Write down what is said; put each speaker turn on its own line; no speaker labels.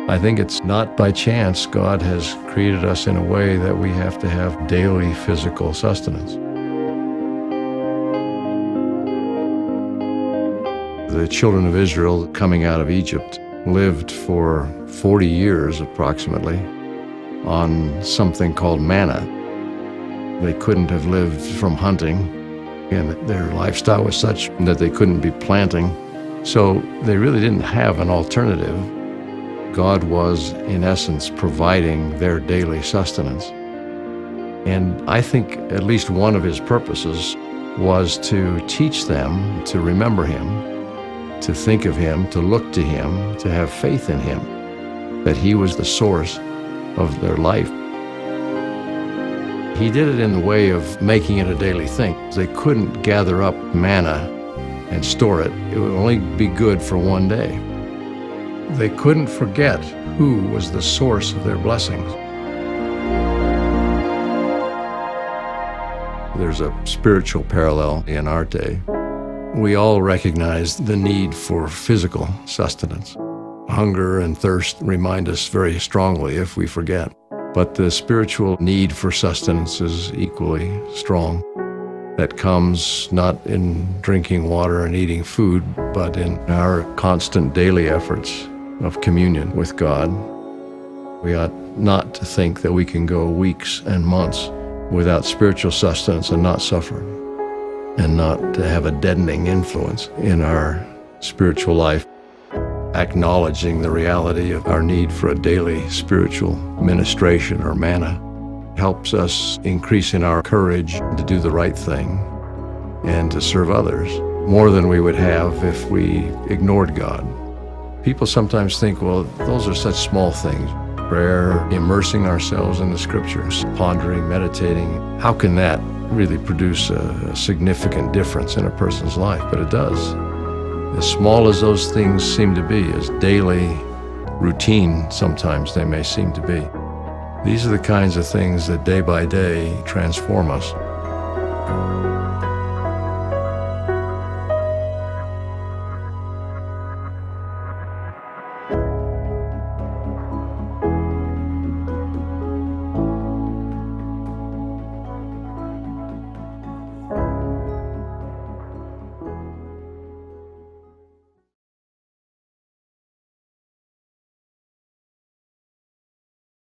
I think it's not by chance God has created us in a way that we have to have daily physical sustenance. The children of Israel coming out of Egypt lived for 40 years approximately on something called manna. They couldn't have lived from hunting, and their lifestyle was such that they couldn't be planting, so they really didn't have an alternative. God was, in essence, providing their daily sustenance. And I think at least one of his purposes was to teach them to remember him, to think of him, to look to him, to have faith in him, that he was the source of their life. He did it in the way of making it a daily thing. They couldn't gather up manna and store it. It would only be good for one day. They couldn't forget who was the source of their blessings. There's a spiritual parallel in our day. We all recognize the need for physical sustenance. Hunger and thirst remind us very strongly if we forget. But the spiritual need for sustenance is equally strong. That comes not in drinking water and eating food, but in our constant daily efforts of communion with God. We ought not to think that we can go weeks and months without spiritual sustenance and not suffer, and not to have a deadening influence in our spiritual life. Acknowledging the reality of our need for a daily spiritual ministration or manna helps us increase in our courage to do the right thing and to serve others more than we would have if we ignored God. People sometimes think, well, those are such small things. Prayer, immersing ourselves in the scriptures, pondering, meditating. How can that really produce a significant difference in a person's life? But it does. As small as those things seem to be, as daily routine sometimes they may seem to be, these are the kinds of things that day by day transform us.